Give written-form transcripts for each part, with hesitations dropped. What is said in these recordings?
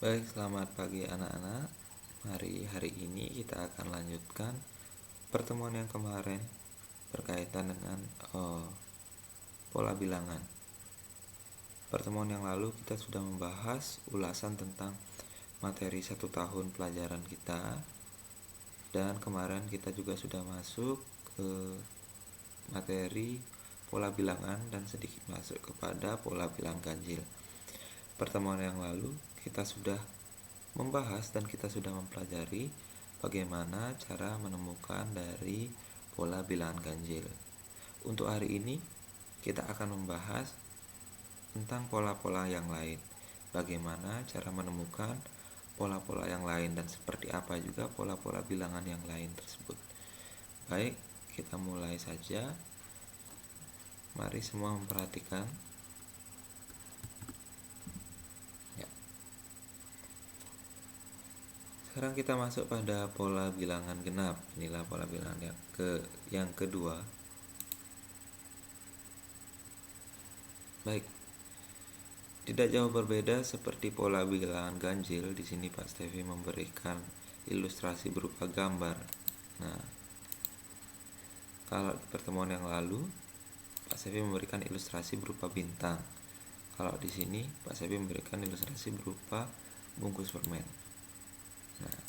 Baik, selamat pagi anak-anak. Hari ini kita akan lanjutkan pertemuan yang kemarin berkaitan dengan pola bilangan. Pertemuan yang lalu kita sudah membahas ulasan tentang materi 1 tahun pelajaran kita, dan kemarin kita juga sudah masuk ke materi pola bilangan dan sedikit masuk kepada pola bilangan ganjil. Pertemuan yang lalu kita sudah membahas dan kita sudah mempelajari bagaimana cara menemukan dari pola bilangan ganjil. Untuk hari ini kita akan membahas tentang pola-pola yang lain. Bagaimana cara menemukan pola-pola yang lain dan seperti apa juga pola-pola bilangan yang lain tersebut. Baik, kita mulai saja. Mari semua memperhatikan. Sekarang kita masuk pada pola bilangan genap. Inilah pola bilangan yang kedua. Baik. Tidak jauh berbeda seperti pola bilangan ganjil. Di sini Pak Stevi memberikan ilustrasi berupa gambar. Nah, kalau di pertemuan yang lalu Pak Stevi memberikan ilustrasi berupa bintang. Kalau di sini Pak Stevi memberikan ilustrasi berupa bungkus permen. Nah,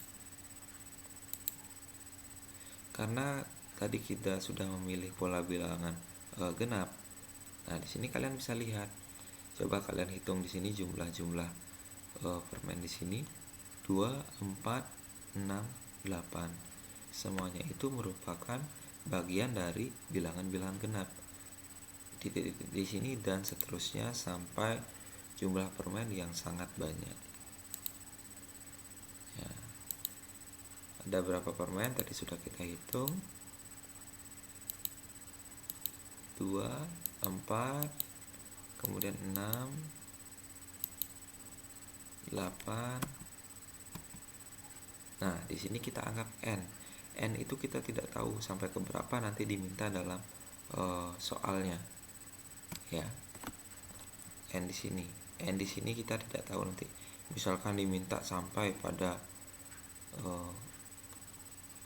karena tadi kita sudah memilih pola bilangan genap. Nah, di sini kalian bisa lihat. Coba kalian hitung di sini jumlah permen di sini 2, 4, 6, 8. Semuanya itu merupakan bagian dari bilangan-bilangan genap. Di sini dan seterusnya sampai jumlah permen yang sangat banyak. Ya. Ada berapa permen? Tadi sudah kita hitung. 2, 4, kemudian 6, 8. Nah, di sini kita anggap N. N itu kita tidak tahu sampai ke berapa, nanti diminta dalam soalnya. Ya. N di sini. N di sini kita tidak tahu nanti. Misalkan diminta sampai pada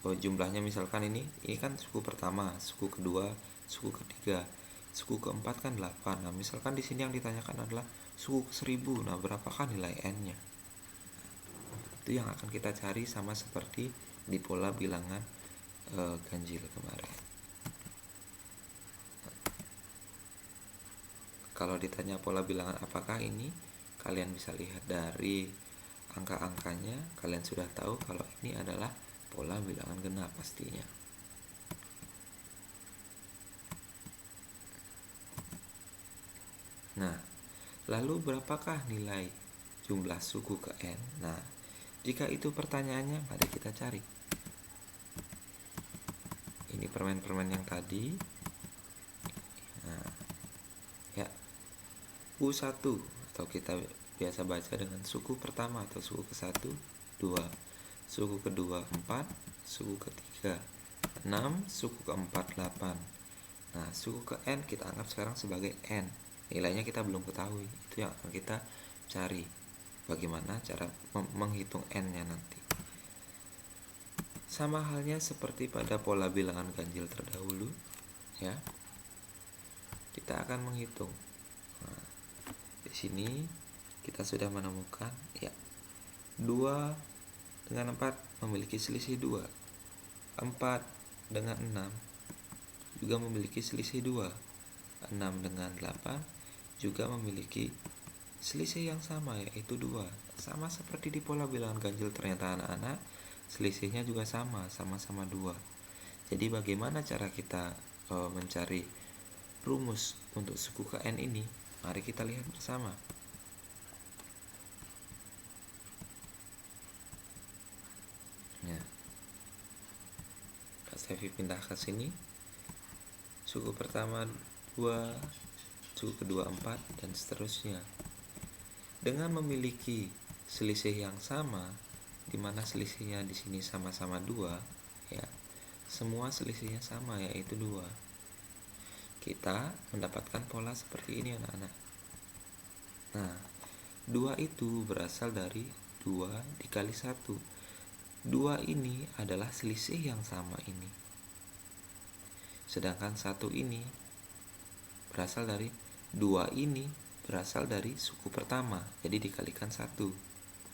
jumlahnya, misalkan ini kan suku pertama, suku kedua, suku ketiga, suku keempat kan 8. Nah, misalkan di sini yang ditanyakan adalah suku ke 1000. Nah, berapakah nilai N-nya? Itu yang akan kita cari, sama seperti di pola bilangan ganjil kemarin. Kalau ditanya pola bilangan apakah ini, kalian bisa lihat dari angka-angkanya, kalian sudah tahu kalau ini adalah pola bilangan genap pastinya. Nah, lalu berapakah nilai jumlah suku ke N? Nah, jika itu pertanyaannya, mari kita cari. Ini permen-permen yang tadi. Nah, ya, U1 atau kita biasa baca dengan suku pertama atau suku ke-1, 2, suku kedua 4, suku ketiga 6, suku keempat 8. Nah, suku ke N kita anggap sekarang sebagai N. Nilainya kita belum ketahui. Itu yang akan kita cari. Bagaimana cara menghitung N-nya nanti. Sama halnya seperti pada pola bilangan ganjil terdahulu, ya. Kita akan menghitung. Nah, di sini kita sudah menemukan, ya, 2 dengan 4 memiliki selisih 2. 4 dengan 6 juga memiliki selisih 2. 6 dengan 8 juga memiliki selisih yang sama, yaitu 2. Sama seperti di pola bilangan ganjil, ternyata anak-anak selisihnya juga sama-sama 2. Jadi bagaimana cara kita mencari rumus untuk suku ke N ini? Mari kita lihat bersama. Ya. Pak Stevi pindah ke sini. Suku pertama 2, suku kedua 4, dan seterusnya. Dengan memiliki selisih yang sama, di mana selisihnya di sini sama-sama 2, ya. Semua selisihnya sama, yaitu 2. Kita mendapatkan pola seperti ini, anak-anak. Nah, 2 itu berasal dari 2 dikali 1. 2 ini adalah selisih yang sama ini. Sedangkan 1 ini berasal dari 2 ini berasal dari suku pertama, jadi dikalikan 1.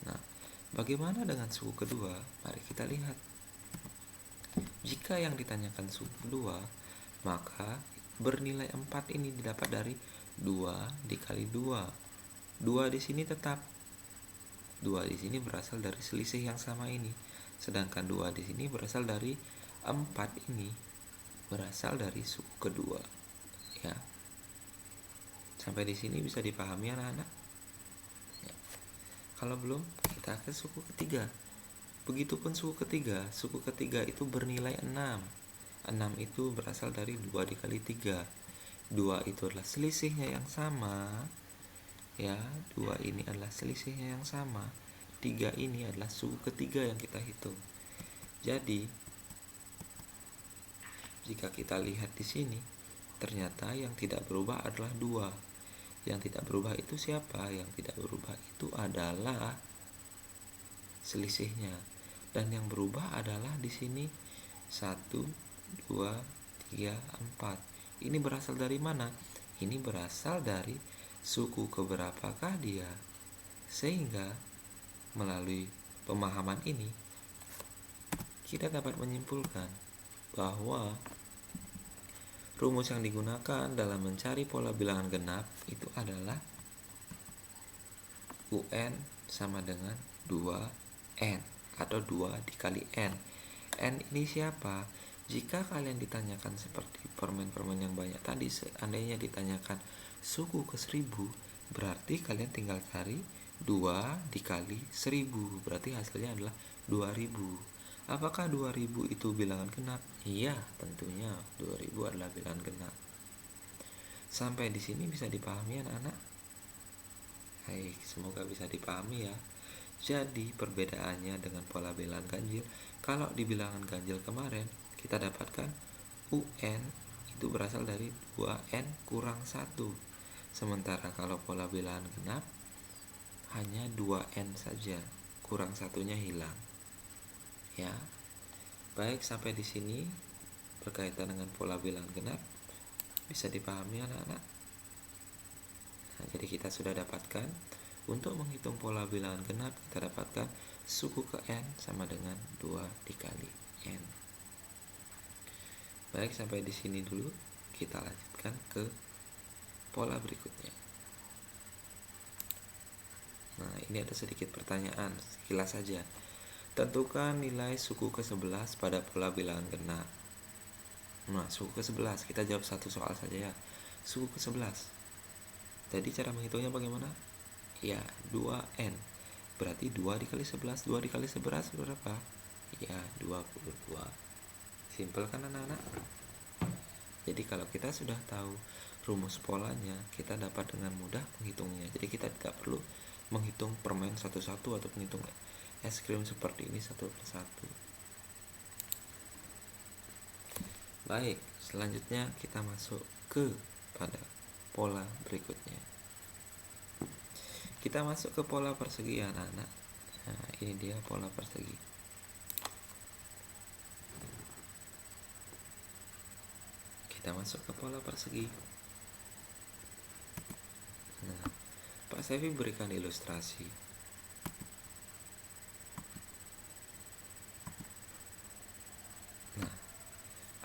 Nah, bagaimana dengan suku kedua? Mari kita lihat. Jika yang ditanyakan suku kedua, maka bernilai 4 ini didapat dari 2 dikali 2. 2 di sini tetap. 2 di sini berasal dari selisih yang sama ini. Sedangkan 2 di sini berasal dari 4 ini berasal dari suku kedua. Ya. Sampai di sini bisa dipahami anak-anak? Ya. Kalau belum, kita ke suku ketiga. Begitupun suku ketiga. Suku ketiga itu bernilai 6. 6 itu berasal dari 2 dikali 3. 2 itu adalah selisihnya yang sama. Ya, 2 ini adalah selisihnya yang sama. 3 ini adalah suku ketiga yang kita hitung. Jadi, jika kita lihat di sini, ternyata yang tidak berubah adalah 2. Yang tidak berubah itu siapa? Yang tidak berubah itu adalah selisihnya. Dan yang berubah adalah di sini 1, 2, 3, 4. Ini berasal dari mana? Ini berasal dari suku keberapakah dia? Sehingga melalui pemahaman ini kita dapat menyimpulkan bahwa rumus yang digunakan dalam mencari pola bilangan genap itu adalah UN sama dengan 2N atau 2 dikali N. N ini siapa? Jika kalian ditanyakan seperti permen-permen yang banyak tadi, seandainya ditanyakan suku ke 1000, berarti kalian tinggal cari 2 dikali 1000, berarti hasilnya adalah 2000. Apakah 2000 itu bilangan genap? Iya, tentunya 2000 adalah bilangan genap. Sampai di sini bisa dipahami anak-anak? Baik, semoga bisa dipahami ya. Jadi perbedaannya dengan pola bilangan ganjil, kalau di bilangan ganjil kemarin kita dapatkan UN itu berasal dari 2N kurang 1. Sementara kalau pola bilangan genap hanya 2N saja, kurang satunya hilang. Ya. Baik, sampai di sini berkaitan dengan pola bilangan genap bisa dipahami anak-anak. Nah, jadi kita sudah dapatkan untuk menghitung pola bilangan genap, kita dapatkan suku ke N sama dengan 2 dikali N. Baik, sampai di sini dulu. Kita lanjutkan ke pola berikutnya. Nah, ini ada sedikit pertanyaan, sekilas saja. Tentukan nilai suku ke-11 pada pola bilangan genap. Nah, suku ke-11, kita jawab satu soal saja ya. Suku ke-11. Jadi cara menghitungnya bagaimana? Ya, 2N. Berarti 2 dikali 11, 2 dikali 11 berapa? Ya, 22. Simpel kan anak-anak? Jadi kalau kita sudah tahu rumus polanya, kita dapat dengan mudah menghitungnya. Jadi kita tidak perlu menghitung permen satu-satu atau menghitung es krim seperti ini satu persatu. Baik, selanjutnya kita masuk ke pada pola berikutnya. Kita masuk ke pola persegi anak-anak. Nah, ini dia pola persegi. Kita masuk ke pola persegi. Nah, Pak Sevi berikan ilustrasi.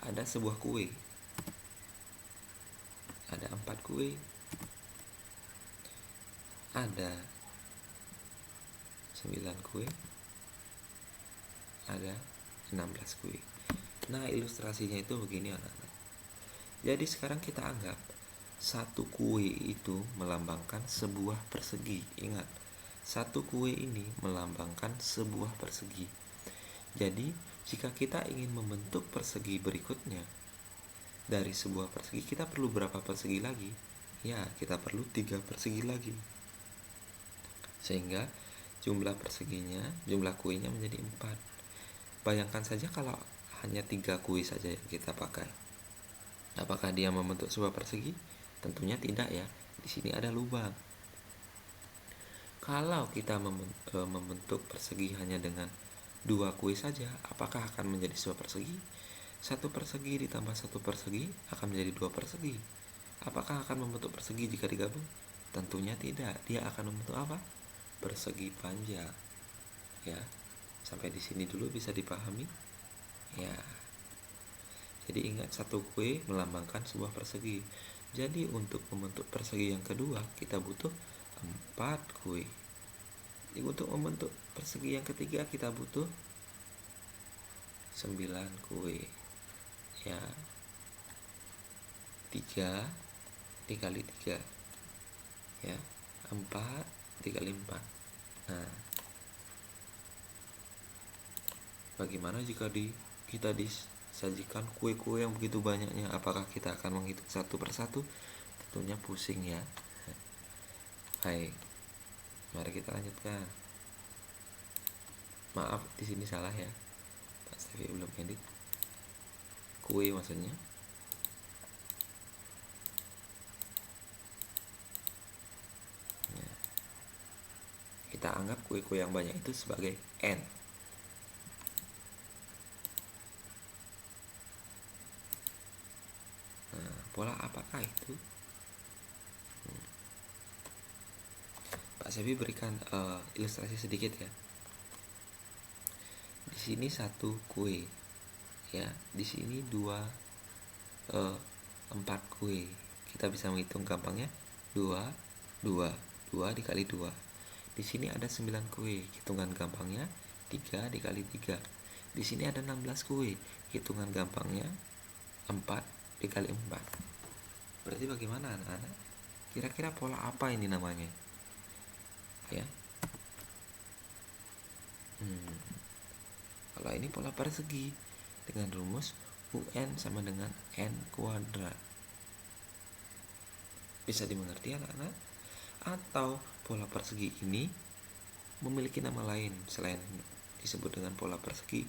Ada sebuah kue, ada 4 kue, ada 9 kue, ada 16 kue. Nah, ilustrasinya itu begini anak-anak. Jadi sekarang kita anggap satu kue itu melambangkan sebuah persegi. Ingat, satu kue ini melambangkan sebuah persegi. Jadi jika kita ingin membentuk persegi berikutnya dari sebuah persegi, kita perlu berapa persegi lagi? Ya, kita perlu 3 persegi lagi. Sehingga jumlah perseginya, jumlah kuenya menjadi 4. Bayangkan saja kalau hanya 3 kue saja yang kita pakai. Apakah dia membentuk sebuah persegi? Tentunya tidak ya. Di sini ada lubang. Kalau kita membentuk persegi hanya dengan 2 kue saja, apakah akan menjadi sebuah persegi? 1 persegi ditambah 1 persegi akan menjadi 2 persegi. Apakah akan membentuk persegi jika digabung? Tentunya tidak. Dia akan membentuk apa? Persegi panjang. Ya. Sampai di sini dulu bisa dipahami? Ya. Jadi ingat, 1 kue melambangkan sebuah persegi. Jadi untuk membentuk persegi yang kedua kita butuh 4 kue. Jadi untuk membentuk persegi yang ketiga kita butuh 9 kue. Ya. 3 dikali 3. Ya. 4 dikali 4. Nah, bagaimana jika kita disajikan kue-kue yang begitu banyaknya? Apakah kita akan menghitung satu persatu? Tentunya pusing ya. Baik, mari kita lanjutkan. Maaf, di sini salah ya, Pak Stevi belum edit. Kue maksudnya. Kita anggap kue-kue yang banyak itu sebagai N. Nah, pola apakah itu? Pak Sebi berikan ilustrasi sedikit ya. Di sini 1 kue, ya. Di sini 4 kue. Kita bisa menghitung gampangnya. 2 dikali 2. Di sini ada 9 kue. Hitungan gampangnya 3 dikali 3. Di sini ada 16 kue. Hitungan gampangnya 4 dikali 4. Berarti bagaimana anak-anak? Kira-kira pola apa ini namanya? Ya. Kalau ini pola persegi dengan rumus UN sama dengan N kuadrat. Bisa dimengerti anak-anak? Atau pola persegi ini memiliki nama lain selain disebut dengan pola persegi.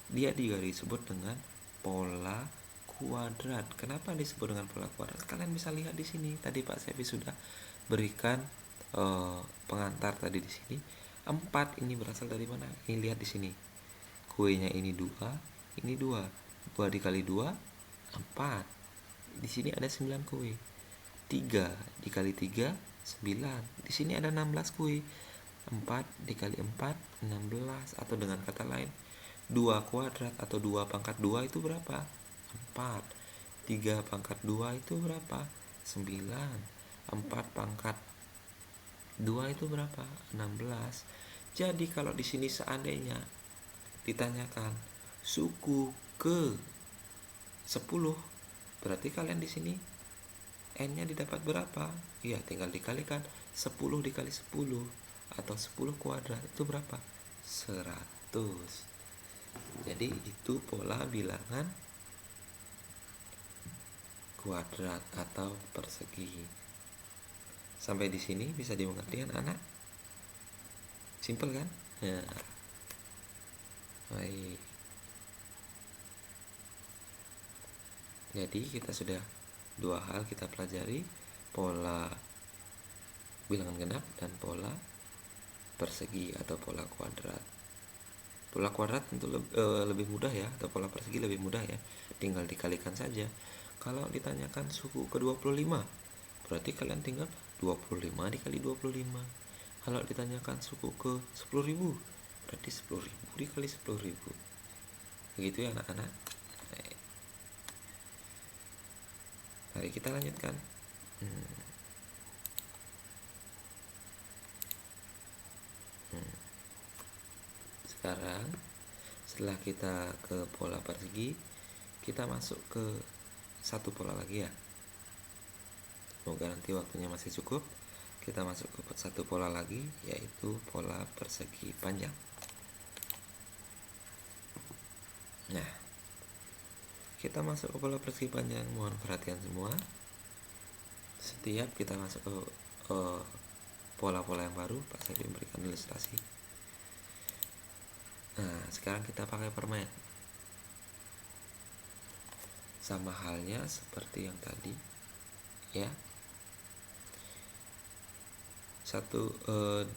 Dia juga disebut dengan pola kuadrat. Kenapa disebut dengan pola kuadrat? Kalian bisa lihat di sini. Tadi Pak Sevi sudah berikan pengantar tadi di sini. 4 ini berasal dari mana? Ini lihat di sini. Kuenya ini 2, ini 2. 2 dikali 2 4. Di sini ada 9 kue. 3 dikali 3 9. Di sini ada 16 kue. 4 dikali 4 16. Atau dengan kata lain, 2 kuadrat atau 2 pangkat 2 itu berapa? 4. 3 pangkat 2 itu berapa? 9. 4 pangkat 2 itu berapa? 16. Jadi kalau di sini seandainya ditanyakan suku ke 10, berarti kalian di sini N-nya didapat berapa? Ya, tinggal dikalikan 10 dikali 10 atau 10 kuadrat itu berapa? 100. Jadi itu pola bilangan kuadrat atau persegi. Sampai di sini bisa dimengerti kan anak? Simple kan? Ya. Baik. Jadi kita sudah 2 hal kita pelajari, pola bilangan genap dan pola persegi atau pola kuadrat. Pola kuadrat tentu lebih mudah ya, atau pola persegi lebih mudah ya, tinggal dikalikan saja. Kalau ditanyakan suku ke 25, berarti kalian tinggal 25 dikali 25. Kalau ditanyakan suku ke 10.000, berarti 10.000 dikali 10.000. Begitu ya anak-anak. Mari kita lanjutkan. Sekarang setelah kita ke pola persegi, kita masuk ke satu pola lagi ya. Semoga nanti waktunya masih cukup. Kita masuk ke satu pola lagi, yaitu pola persegi panjang. Nah, kita masuk ke pola persegi panjang. Mohon perhatian semua. Setiap kita masuk ke pola-pola yang baru, Pak Sebi memberikan ilustrasi. Nah, sekarang kita pakai permen. Sama halnya seperti yang tadi, ya.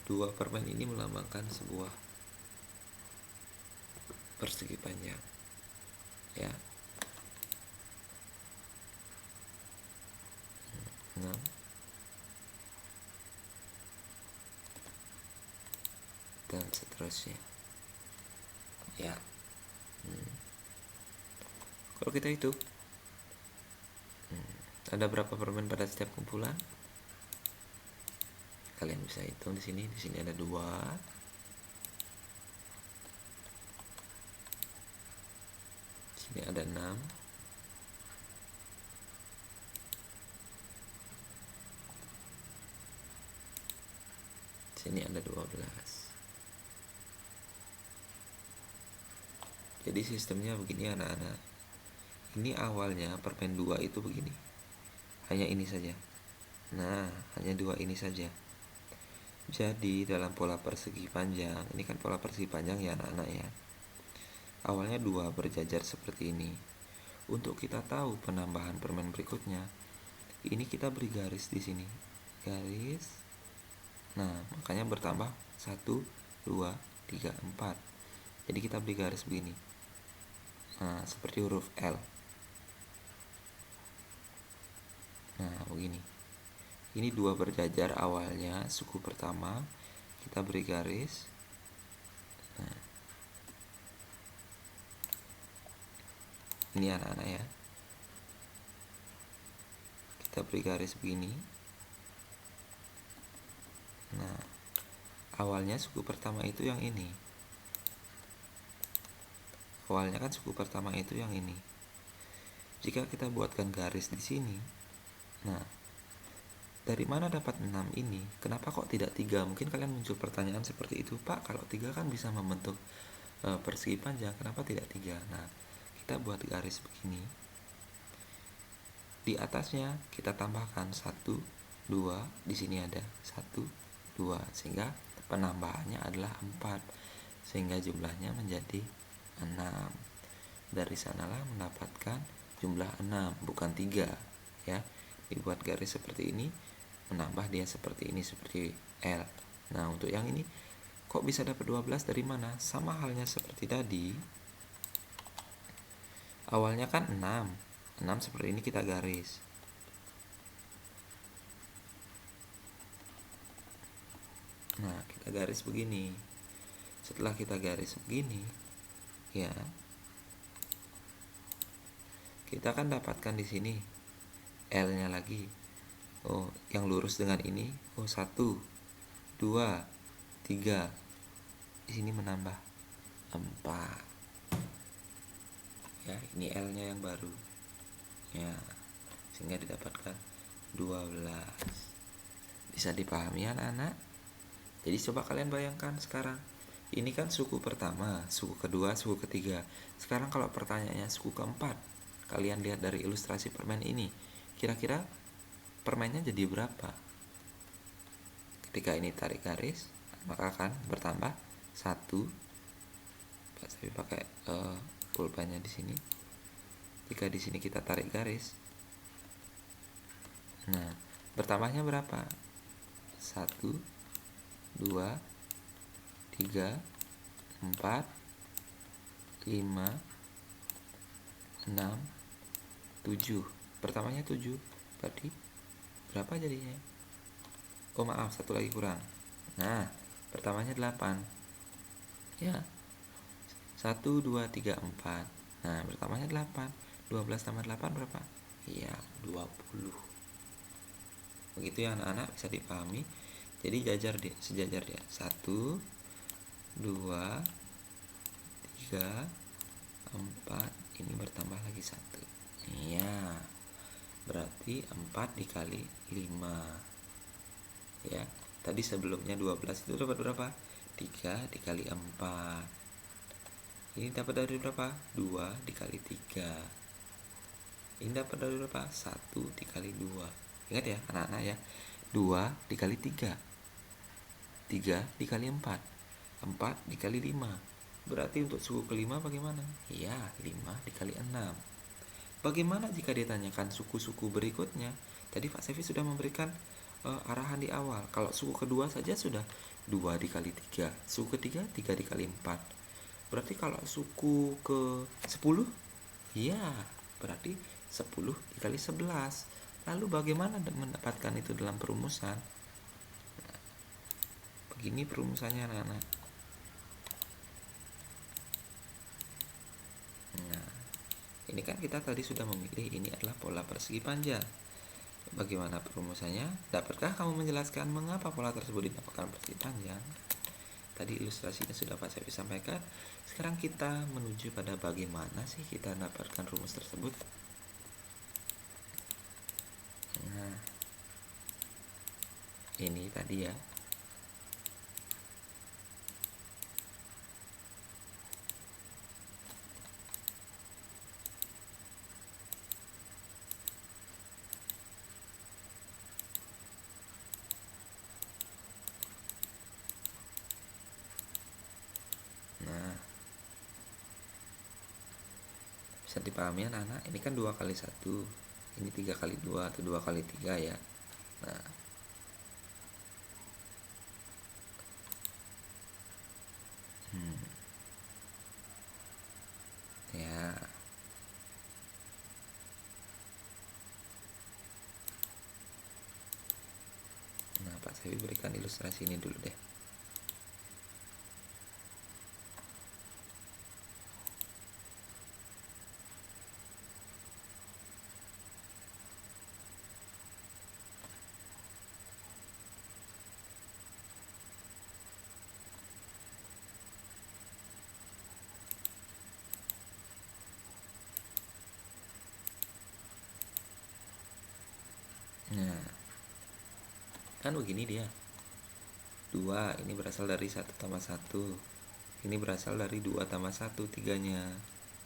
Dua permen ini melambangkan sebuah persegi panjang, ya. 6 dan seterusnya, ya. Kalau kita hitung, ada berapa permen pada setiap kumpulan? Kalian bisa hitung di sini. Di sini ada 2. Di sini ada 6. Di sini ada 12. Jadi sistemnya begini anak-anak. Ini awalnya permen 2 itu begini. Hanya ini saja. Nah, hanya 2 ini saja. Jadi dalam pola persegi panjang, ini kan pola persegi panjang ya anak-anak ya. Awalnya 2 berjajar seperti ini. Untuk kita tahu penambahan permen berikutnya, ini kita beri garis di sini. Garis. Nah, makanya bertambah 1, 2, 3, 4. Jadi kita beri garis begini. Nah, seperti huruf L. Nah, begini. Ini 2 berjajar awalnya, suku pertama. Kita beri garis. Nah, ini anak-anak ya. Kita beri garis begini. Nah, awalnya suku pertama itu yang ini. Awalnya kan suku pertama itu yang ini. Jika kita buatkan garis di sini, nah, dari mana dapat 6 ini? Kenapa kok tidak 3? Mungkin kalian muncul pertanyaan seperti itu. Pak, kalau 3 kan bisa membentuk persegi panjang, kenapa tidak 3? Nah, kita buat garis begini. Di atasnya kita tambahkan 1, 2. Di sini ada 1, 2. Sehingga penambahannya adalah 4. Sehingga jumlahnya menjadi 6. Dari sanalah mendapatkan jumlah 6, bukan 3. Ya, dibuat garis seperti ini, menambah dia seperti ini, seperti L. Nah, untuk yang ini kok bisa dapat 12 dari mana? Sama halnya seperti tadi. Awalnya kan 6. 6 seperti ini kita garis. Nah, kita garis begini. Setelah kita garis begini, ya, kita akan dapatkan di sini L-nya lagi. Oh, yang lurus dengan ini. Oh, 1, 2, 3. Di sini menambah 4. Ya, ini L-nya yang baru. Ya, sehingga didapatkan 12. Bisa dipahami anak-anak? Jadi coba kalian bayangkan sekarang. Ini kan suku pertama, suku kedua, suku ketiga. Sekarang kalau pertanyaannya suku keempat, kalian lihat dari ilustrasi permen ini. Kira-kira permennya jadi berapa? Ketika ini tarik garis, maka akan bertambah 1. Saya pakai pulpennya di sini. Jika di sini kita tarik garis, nah, bertambahnya berapa? 1, 2, 3, 4, 5, 6, 7. Pertamanya 7. Berarti berapa jadinya? Oh, maaf, satu lagi kurang. Nah, pertamanya 8. Ya. 1, 2, 3, 4. Nah, pertamanya 8. 12 tambah 8 berapa? Iya, 20. Begitu ya anak-anak, bisa dipahami. Jadi sejajar dia. 1, 2, 3, 4. Ini bertambah lagi 1. Iya. Berarti 4 dikali 5. Ya. Tadi sebelumnya 12 itu dapat berapa? 3 dikali 4. Ini dapat dari berapa? 2 dikali 3. Ini dapat dari berapa? 1 dikali 2. Ingat ya anak-anak ya. 2 dikali 3. 3 dikali 4. 4 dikali 5. Berarti untuk suku kelima bagaimana? Iya, 5 dikali 6. Bagaimana jika ditanyakan suku-suku berikutnya? Tadi Pak Sevi sudah memberikan arahan di awal. Kalau suku kedua saja sudah 2 dikali 3, suku ketiga 3 dikali 4. Berarti kalau suku ke 10, ya berarti 10 dikali 11. Lalu bagaimana mendapatkan itu dalam perumusan? Nah, begini perumusannya anak-anak. Nah, ini kan kita tadi sudah memilih ini adalah pola persegi panjang. Bagaimana perumusannya? Dapatkah kamu menjelaskan mengapa pola tersebut dinamakan persegi panjang? Tadi ilustrasinya sudah Pak Sevi sampaikan. Sekarang kita menuju pada bagaimana sih kita mendapatkan rumus tersebut. Nah, ini tadi ya. Nah, bisa dipahami anak-anak, ini kan 2 kali 1, ini 3 kali 2 atau 2 kali 3 ya. Nah, ya. Nah, Pak Sevi berikan ilustrasi ini dulu deh. Nah, kan begini dia. 2 ini berasal dari 1 tambah 1. Ini berasal dari 2 tambah 1, 3-nya.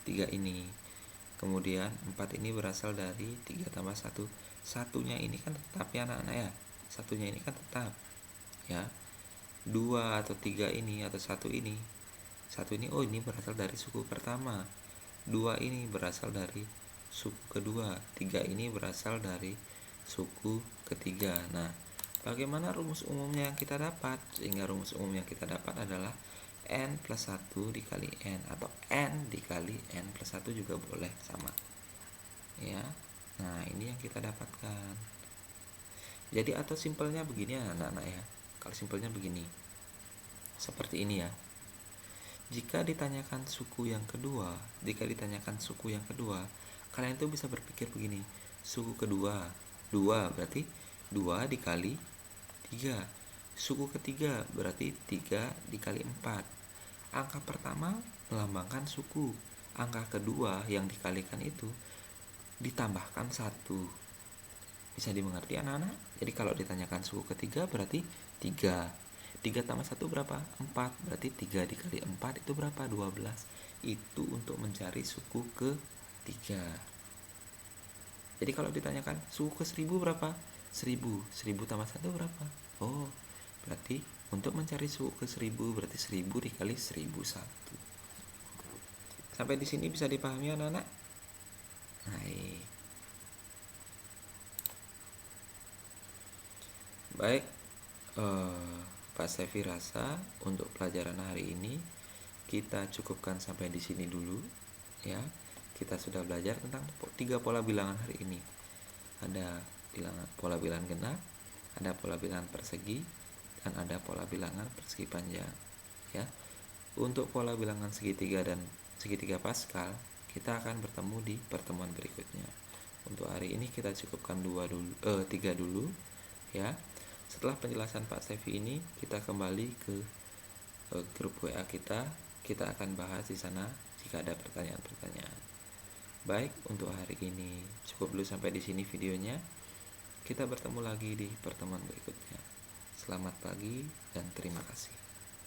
3 ini. Kemudian 4 ini berasal dari 3 tambah 1. Satunya ini kan tetap ya anak-anak ya. Satunya ini kan tetap. Ya. 2 atau 3 ini atau 1 ini. 1 ini ini berasal dari suku pertama. 2 ini berasal dari suku kedua. 3 ini berasal dari suku ketiga. Nah, bagaimana rumus umumnya yang kita dapat? Sehingga rumus umum yang kita dapat adalah n plus 1 dikali n, atau n dikali n plus 1 juga boleh, sama ya. Nah, ini yang kita dapatkan. Jadi atau simpelnya begini ya anak-anak ya. Kalau simpelnya begini, seperti ini ya. Jika ditanyakan suku yang kedua, kalian tuh bisa berpikir begini. Suku kedua 2 berarti 2 dikali 3. Suku ketiga berarti 3 dikali 4. Angka pertama melambangkan suku. Angka kedua yang dikalikan itu ditambahkan 1. Bisa dimengerti anak-anak? Jadi kalau ditanyakan suku ketiga berarti 3. 3 tambah 1 berapa? 4. Berarti 3 dikali 4 itu berapa? 12. Itu untuk mencari suku ketiga. Jadi kalau ditanyakan suku ke 1000 berapa? 1000. 1000 tambah 1 berapa? Oh, berarti untuk mencari suku ke 1000 berarti 1000 dikali 1001. Sampai di sini bisa dipahami anak-anak? Baik, Pak Sevi rasa untuk pelajaran hari ini kita cukupkan sampai di sini dulu ya. Kita sudah belajar tentang 3 pola bilangan hari ini. Ada pola bilangan genap, ada pola bilangan persegi, dan ada pola bilangan persegi panjang ya. Untuk pola bilangan segitiga dan segitiga Pascal kita akan bertemu di pertemuan berikutnya. Untuk hari ini kita cukupkan 3 dulu ya. Setelah penjelasan Pak Sevi ini, kita kembali ke grup WA kita. Kita akan bahas di sana jika ada pertanyaan-pertanyaan. Baik, untuk hari ini cukup dulu sampai di sini videonya. Kita bertemu lagi di pertemuan berikutnya. Selamat pagi dan terima kasih.